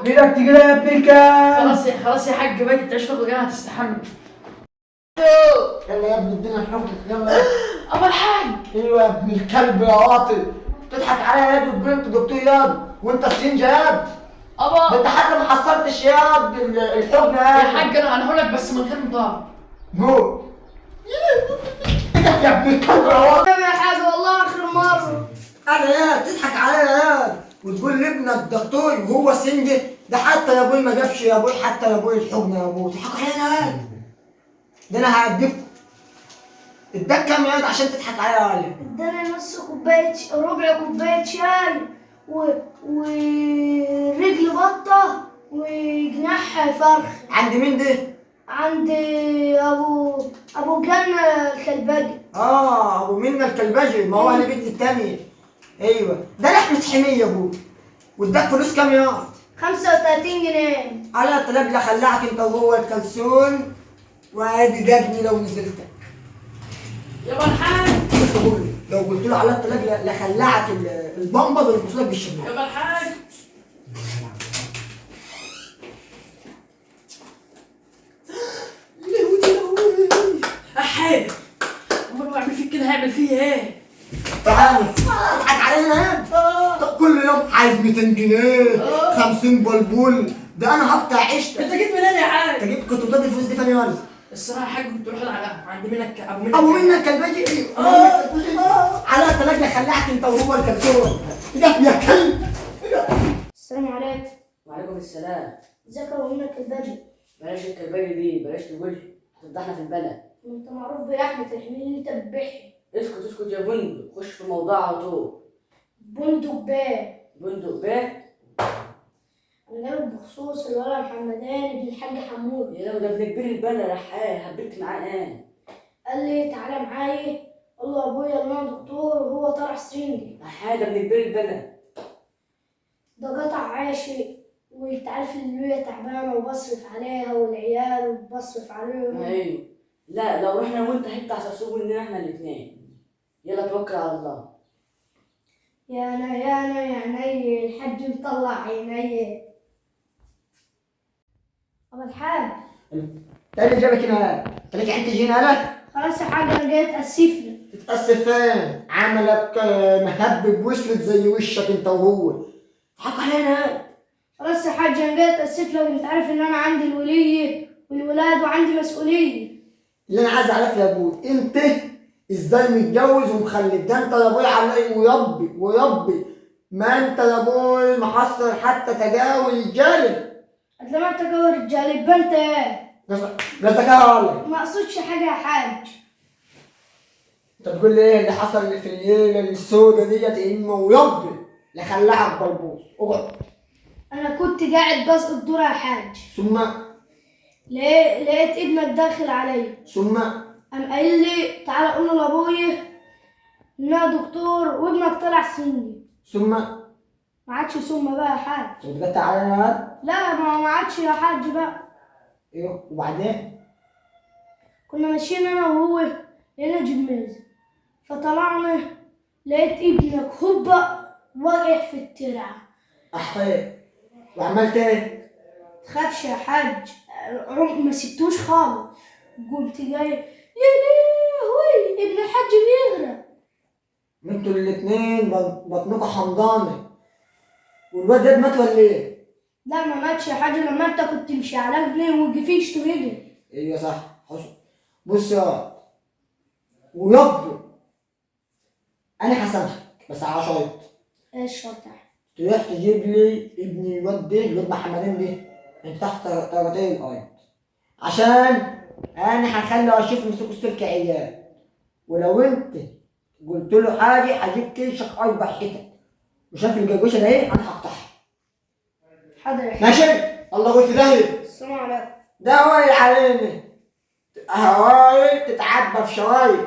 ايدك تجي يا ابني الكلام. خلاص يا حاج بقى انت عشان تاخد هتستحمل. يلا يا ابني ادينا الحكم يلا. ابا الحاج. ايوه يا ابن الكلب يا واطي، تضحك عليا يا ابني وانت دكتور ياض وانت سنجة ياض. ابا ده انت حتى ما حصلتش ياض الحكم يا حاج انا هقول لك بس من غير مطار. جو يا ابن الكلب يا واطي. يا حاج والله اخر مره. انا يا تضحك عليا يا وتقول لابنك دكتور وهو سنجة؟ ده حتى يا ابوي ما جابش يا ابوي، حتى يا ابوي الحضن يا ابوي تضحكوا علينا يا ده انا هأدبكم. اداك كام ياض عشان تضحك عليا يا ولد؟ اداني نص كوبايه ربع كوبايه شاي ورجل بطه وجناح فرخ. عند مين ده؟ عند ابو جنة الكلبجي. ابو منى الكلبجي، ما هو انا بنتي التانية. ايوه ده لحمة حمية يا ابوي. واداك فلوس كام ياض؟ 35 جنيه. على طلب خلاعك انت وهو الكلسون وادي جابني لو نزلتك. يابا الحاج. لو قلت له على الطلاق لخلعك البامبز والبوصلك بالشمال. يابا الحاج. حاج امال بعمل فيك كده هيعمل فيا ايه؟ تعالى اضحك علينا. طب كل يوم عايز 200 جنيه 50 بلبول، ده انا هقطع عيشتك. انت جيت منين يا حاج؟ انت كنت بتدي الفلوس دي فين يا ولد؟ الصراحه يا حاج كنت بروح على القهوه عند منك ابو منى الكلبجي. على الطلاق خلاعك انت وهو الكلسون. يا كلب. السلام عليكم. وعليكم السلام. ازيك يا ابو منى الكلبجي؟ بلاش الكلبجي دي، بلاش تقول هتفضحنا في البلد. انت معروف بلحمة الحمير اللي انت بتبيعها. اسكت يا بندق، خش في الموضوع على طول. بندق باه. بندق باه؟ انا جايبك بخصوص الولد محمدان ابن الحاج حمود. يا لو ده ابن كبير البلد راح هبلت معاه ايه؟ قال لي تعالى معايا، قال له ابويا انا دكتور وهو طلع سرنجي. راح ده ابن كبير البلد. ده قطع عاشق وانت عارف ان هي تعبانه وبصرف عليها والعيال وبصرف عليهم. ايوه. لا لو رحنا وانت حته عصاصوب مننا احنا الاثنين. يلا توكل على الله. يا انا يا عيني الحاج مطلع عيني. ابو الحاج. ده اللي جابك هنا؟ انت ليك عند جينا انا؟ خلاص يا حاج انا جاي اتاسفنا. تتأسف فين؟ عملك مهبب واسود زي وشك انت وهو. حق علينا. خلاص يا حاج انا جاي اتاسف لك، انت عارف ان انا عندي الوليه والولاد وعندي مسؤوليه. اللي انا عايز اعرفه يا ابوي، انت ازاي متجوز ومخلف؟ ده انت يا ابوي علي ويبي ما انت يا ابوي محصل حتى تجاوز الجانب. قد لما انت جوه رجاله يبقى انت ايه؟ قصدك ايه يا ولد؟ ما اقصدش حاجه يا حاج. انت تقول لي ايه اللي حصل في الليله السوداء ديت؟ انه ويبي لخلعك بلبوس. اقعد. انا كنت قاعد بسقط الدور يا حاج، ثم لقيت ابنك داخل عليا، ثم قام قايل لي تعالى قول له لابويا ان انا دكتور وابنك طلع سني. ثم ما عادش ثم بقى يا حاج. وبدأت علينا. لا ما عادش يا حاج بقى. ايوه وبعدين؟ كنا ماشيين انا وهو لقينا جمازة، فطلعنا لقيت ابنك هوبا واقع في الترعه. احيي. وعملت ايه؟ تخافش يا حاج، ما سبتوش خالص. قمت جاي يا لهوي ابن الحاج بيغرق. انتوا الاثنين بطنكوا حمضانه. والواد ده مات ولا ايه؟ لا ما ماتش يا حاج، لما انت كنت مشي على ابني وجفيش تهدي. ايوه صح حصل. بص يا ويبدو انا هسامحك بس على شرط. ايه الشرط؟ تروح تجيب لي ابن الواد ده الواد محمدين ده من تحت طرطين الارض، عشان انا هخلي اشوف مسكوا السلك عيال، ولو انت قلت له حاجه هجيب كيشك اربع حتت وشاف الجرجوشه ده ايه انا هقطعها. حاضر يا حاج. ماشي؟ الله يقول في داهيه. السلام عليكم. ده هوايل علينا، هوايل تتعبى في شوايل.